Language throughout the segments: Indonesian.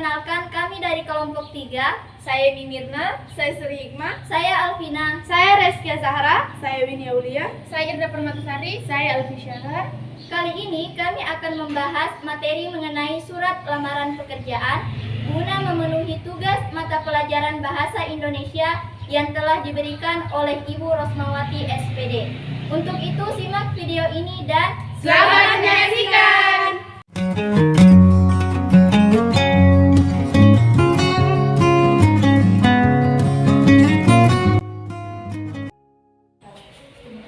Perkenalkan, kami dari kelompok 3. Saya Mimirna, saya Sri Hikmah, Saya Alvina. saya Reskia Zahra, Saya Winnie Aulia. saya Indra Permatasari, saya Alfi Syahrar. Kali ini kami akan membahas materi mengenai surat lamaran pekerjaan guna memenuhi tugas mata pelajaran Bahasa Indonesia yang telah diberikan oleh Ibu Rosmawati SPD. Untuk itu simak video ini dan Selamat menyaksikan!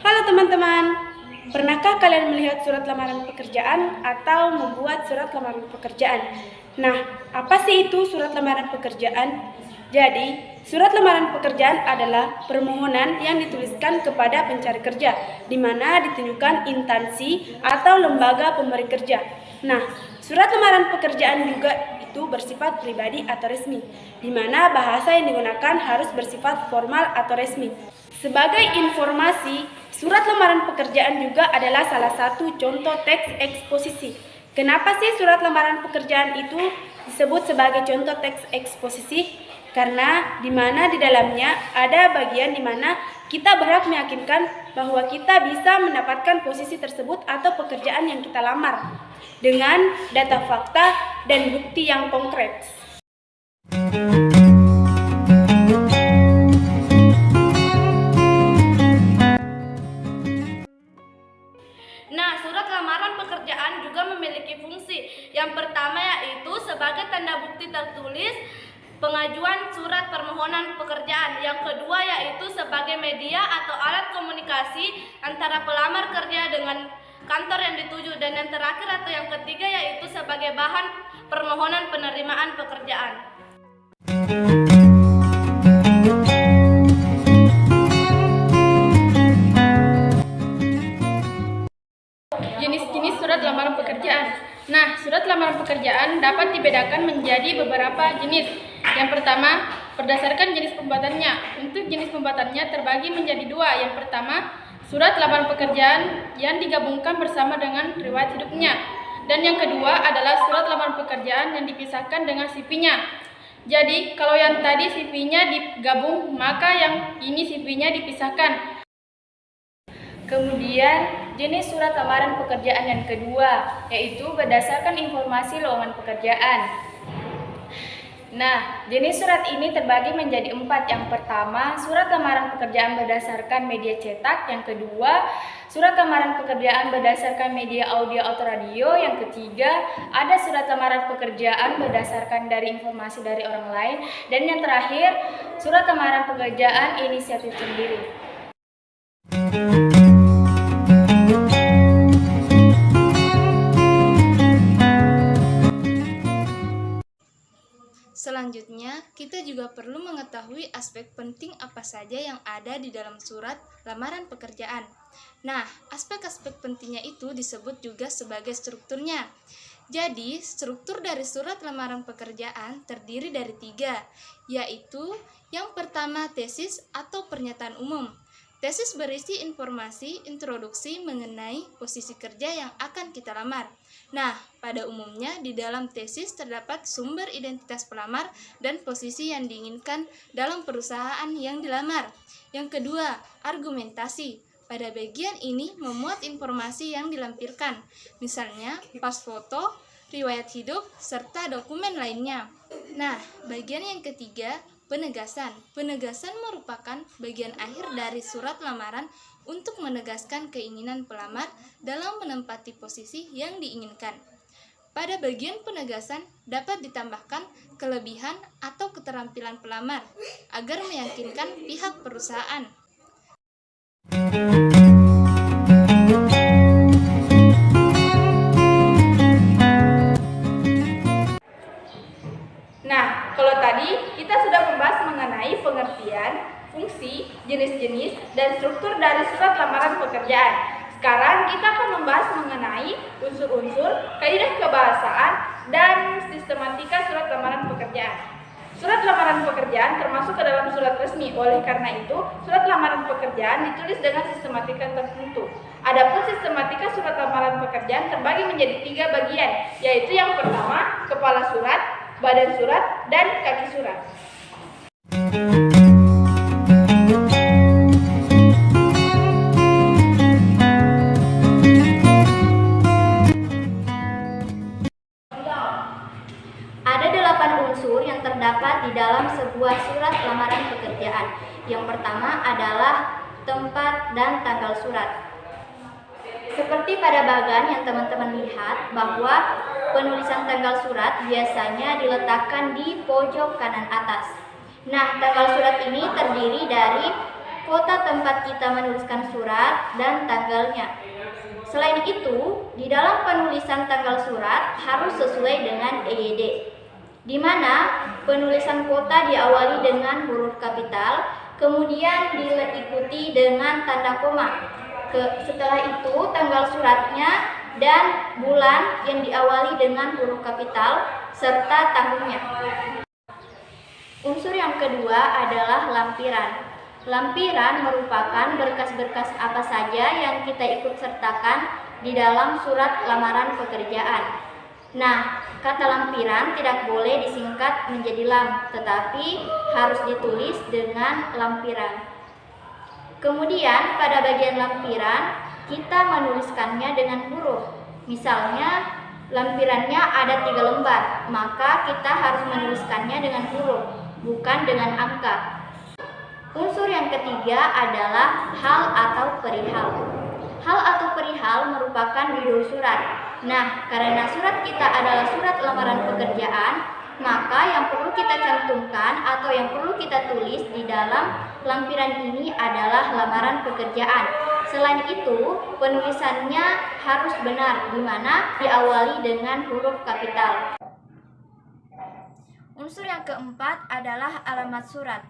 Halo teman-teman, pernahkah kalian melihat surat lamaran pekerjaan atau membuat surat lamaran pekerjaan? Nah, apa sih itu surat lamaran pekerjaan? Jadi, surat lamaran pekerjaan adalah permohonan yang dituliskan kepada pencari kerja, di mana ditunjukkan instansi atau lembaga pemberi kerja. Nah, surat lamaran pekerjaan juga itu bersifat pribadi atau resmi, di mana bahasa yang digunakan harus bersifat formal atau resmi. Sebagai informasi, surat lamaran pekerjaan juga adalah salah satu contoh teks eksposisi. Kenapa sih surat lamaran pekerjaan itu disebut sebagai contoh teks eksposisi? Karena di mana di dalamnya ada bagian di mana kita berhak meyakinkan bahwa kita bisa mendapatkan posisi tersebut atau pekerjaan yang kita lamar dengan data fakta dan bukti yang konkret. Nah, surat lamaran pekerjaan juga memiliki fungsi. Yang pertama yaitu sebagai tanda bukti tertulis pengajuan surat permohonan pekerjaan. Yang kedua yaitu sebagai media atau alat komunikasi antara pelamar kerja dengan kantor yang dituju. Dan yang terakhir atau yang ketiga yaitu sebagai bahan permohonan penerimaan pekerjaan. Jenis-jenis surat lamaran pekerjaan. Nah, surat lamaran pekerjaan dapat dibedakan menjadi beberapa jenis. Yang pertama, berdasarkan jenis pembuatannya. Untuk jenis pembuatannya terbagi menjadi dua. Yang pertama, surat lamaran pekerjaan yang digabungkan bersama dengan riwayat hidupnya. Dan yang kedua adalah surat lamaran pekerjaan yang dipisahkan dengan CV-nya. Jadi, kalau yang tadi CV-nya digabung, maka yang ini CV-nya dipisahkan. Kemudian, jenis surat lamaran pekerjaan yang kedua, yaitu berdasarkan informasi lowongan pekerjaan. Nah, jenis surat ini terbagi menjadi 4. Yang pertama, surat lamaran pekerjaan berdasarkan media cetak. Yang kedua, surat lamaran pekerjaan berdasarkan media audio atau radio. Yang ketiga, ada surat lamaran pekerjaan berdasarkan dari informasi dari orang lain. Dan yang terakhir, surat lamaran pekerjaan inisiatif sendiri. Selanjutnya, kita juga perlu mengetahui aspek penting apa saja yang ada di dalam surat lamaran pekerjaan. Nah, aspek-aspek pentingnya itu disebut juga sebagai strukturnya. Jadi, struktur dari surat lamaran pekerjaan terdiri dari 3, yaitu yang pertama tesis atau pernyataan umum. Tesis berisi informasi introduksi mengenai posisi kerja yang akan kita lamar. Nah, pada umumnya di dalam tesis terdapat sumber identitas pelamar dan posisi yang diinginkan dalam perusahaan yang dilamar. Yang kedua, argumentasi. Pada bagian ini memuat informasi yang dilampirkan, misalnya pas foto, riwayat hidup, serta dokumen lainnya. Nah, bagian yang ketiga, penegasan. Penegasan merupakan bagian akhir dari surat lamaran untuk menegaskan keinginan pelamar dalam menempati posisi yang diinginkan. Pada bagian penegasan dapat ditambahkan kelebihan atau keterampilan pelamar agar meyakinkan pihak perusahaan. Nah, kalau tadi kita sudah membahas mengenai pengertian, fungsi, jenis-jenis, dan struktur dari surat lamaran pekerjaan. Sekarang kita akan membahas mengenai unsur-unsur, kaidah kebahasaan, dan sistematika surat lamaran pekerjaan. Surat lamaran pekerjaan termasuk ke dalam surat resmi, oleh karena itu, surat lamaran pekerjaan ditulis dengan sistematika tertentu. Adapun sistematika surat lamaran pekerjaan terbagi menjadi 3 bagian, yaitu yang pertama, kepala surat, badan surat, dan kaki surat. Ada 8 unsur yang terdapat di dalam sebuah surat lamaran pekerjaan. Yang pertama adalah tempat dan tanggal surat. Seperti pada bagan yang teman-teman lihat bahwa penulisan tanggal surat biasanya diletakkan di pojok kanan atas. Nah, tanggal surat ini terdiri dari kota tempat kita menuliskan surat dan tanggalnya. Selain itu, di dalam penulisan tanggal surat harus sesuai dengan EYD, di mana penulisan kota diawali dengan huruf kapital, kemudian diikuti dengan tanda koma. Setelah itu, tanggal suratnya dan bulan yang diawali dengan huruf kapital serta tahunnya. Unsur yang kedua adalah lampiran. Lampiran merupakan berkas-berkas apa saja yang kita ikut sertakan di dalam surat lamaran pekerjaan. Nah, kata lampiran tidak boleh disingkat menjadi lam, tetapi harus ditulis dengan lampiran. Kemudian pada bagian lampiran kita menuliskannya dengan huruf. Misalnya lampirannya ada 3 lembar, maka kita harus menuliskannya dengan huruf, bukan dengan angka. Unsur yang ketiga adalah hal atau perihal. Hal atau perihal merupakan judul surat. Nah, karena surat kita adalah surat lamaran pekerjaan, maka yang perlu kita cantumkan atau yang perlu kita tulis di dalam lampiran ini adalah lamaran pekerjaan. Selain itu, penulisannya harus benar, di mana diawali dengan huruf kapital. Unsur yang keempat adalah alamat surat.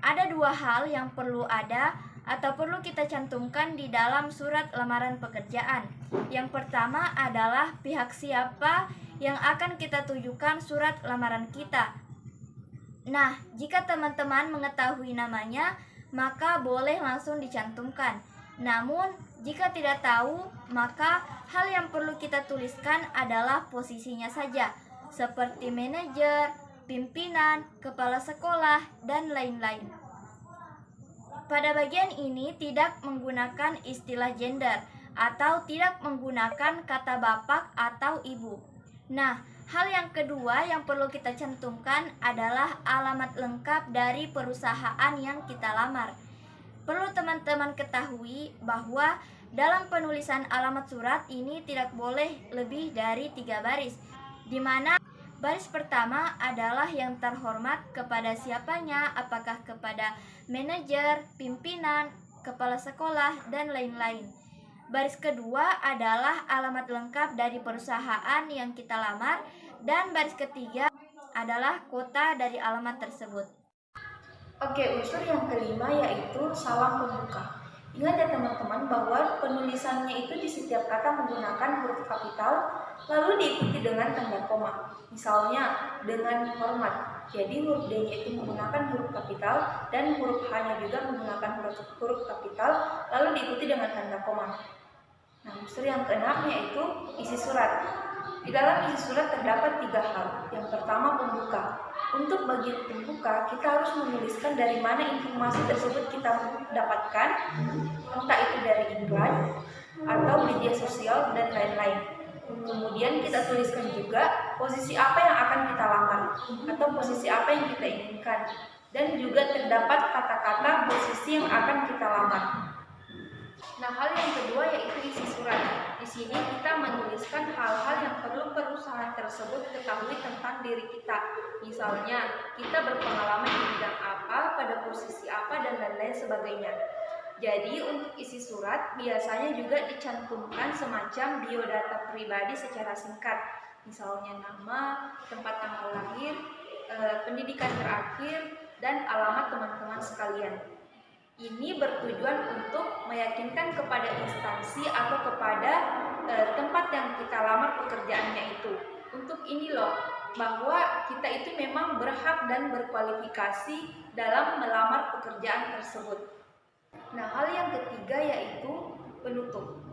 Ada 2 hal yang perlu ada atau perlu kita cantumkan di dalam surat lamaran pekerjaan. Yang pertama adalah pihak siapa yang akan kita tujukan surat lamaran kita. Nah, jika teman-teman mengetahui namanya, maka boleh langsung dicantumkan. Namun, jika tidak tahu, maka hal yang perlu kita tuliskan adalah posisinya saja, seperti manajer, pimpinan, kepala sekolah, dan lain-lain. Pada bagian ini tidak menggunakan istilah gender atau tidak menggunakan kata bapak atau ibu. Nah, hal yang kedua yang perlu kita cantumkan adalah alamat lengkap dari perusahaan yang kita lamar. Perlu teman-teman ketahui bahwa dalam penulisan alamat surat ini tidak boleh lebih dari 3 baris, di mana baris pertama adalah yang terhormat kepada siapanya, apakah kepada manajer, pimpinan, kepala sekolah, dan lain-lain. Baris kedua adalah alamat lengkap dari perusahaan yang kita lamar, dan baris ketiga adalah kota dari alamat tersebut. Oke, unsur yang kelima yaitu salam pembuka. Ingat ya teman-teman bahwa penulisannya itu di setiap kata menggunakan huruf kapital lalu diikuti dengan tanda koma. Misalnya dengan hormat. Jadi huruf D-nya itu menggunakan huruf kapital dan huruf H-nya juga menggunakan huruf kapital lalu diikuti dengan tanda koma. Nah, unsur yang keenam yaitu isi surat. Di dalam isi surat terdapat 3 hal. Yang pertama, pembuka. Untuk bagian pembuka, kita harus menuliskan dari mana informasi tersebut kita dapatkan, entah itu dari iklan atau media sosial dan lain-lain. Kemudian kita tuliskan juga posisi apa yang akan kita lamar atau posisi apa yang kita inginkan, dan juga terdapat kata-kata posisi yang akan kita lamar. Nah, hal yang kedua yaitu isi surat. Di sini kita menuliskan hal-hal yang perlu perusahaan tersebut ketahui tentang diri kita. Misalnya, kita berpengalaman di bidang apa, pada posisi apa, dan lain-lain sebagainya. Jadi, untuk isi surat biasanya juga dicantumkan semacam biodata pribadi secara singkat. Misalnya nama, tempat tanggal lahir, pendidikan terakhir, dan alamat teman-teman sekalian. Ini bertujuan untuk meyakinkan kepada instansi atau kepada tempat yang kita lamar pekerjaannya itu. Untuk ini loh, bahwa kita itu memang berhak dan berkualifikasi dalam melamar pekerjaan tersebut. Nah, hal yang ketiga yaitu penutup.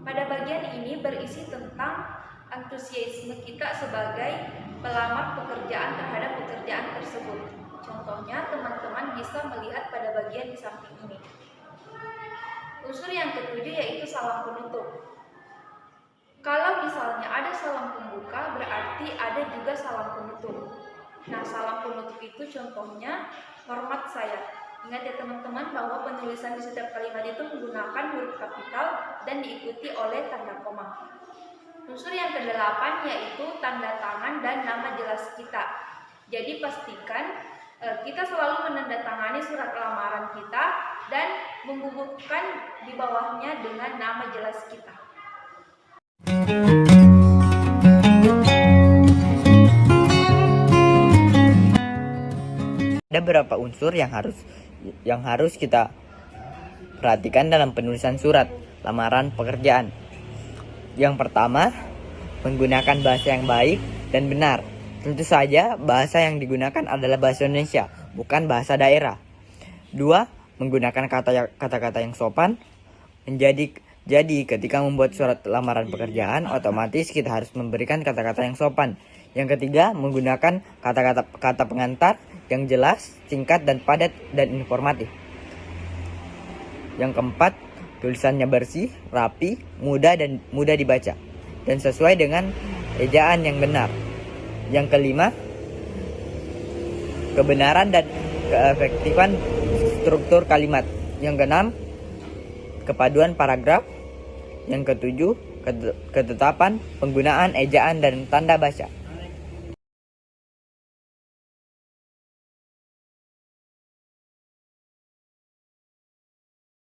Pada bagian ini berisi tentang antusiasme kita sebagai pelamar pekerjaan terhadap pekerjaan tersebut. Contohnya, teman-teman bisa melihat pada bagian di samping ini. Unsur yang ketujuh yaitu salam penutup. Kalau misalnya ada salam pembuka, berarti ada juga salam penutup. Nah, salam penutup itu contohnya hormat saya. Ingat ya teman-teman bahwa penulisan di setiap kalimat itu menggunakan huruf kapital dan diikuti oleh tanda koma. Unsur yang kedelapan yaitu tanda tangan dan nama jelas kita. Jadi pastikan kita selalu menandatangani surat lamaran kita dan membubuhkan di bawahnya dengan nama jelas kita. Ada beberapa unsur yang harus kita perhatikan dalam penulisan surat lamaran pekerjaan. Yang pertama, menggunakan bahasa yang baik dan benar. Tentu saja bahasa yang digunakan adalah bahasa Indonesia, bukan bahasa daerah. 2. Menggunakan kata-kata yang sopan. Jadi ketika membuat surat lamaran pekerjaan, otomatis kita harus memberikan kata-kata yang sopan. Yang ketiga, menggunakan kata pengantar yang jelas, singkat, dan padat dan informatif. Yang keempat, tulisannya bersih, rapi, mudah dibaca, dan sesuai dengan ejaan yang benar. Yang kelima, kebenaran dan keefektifan struktur kalimat. Yang keenam, kepaduan paragraf. Yang ketujuh, ketetapan penggunaan ejaan dan tanda baca.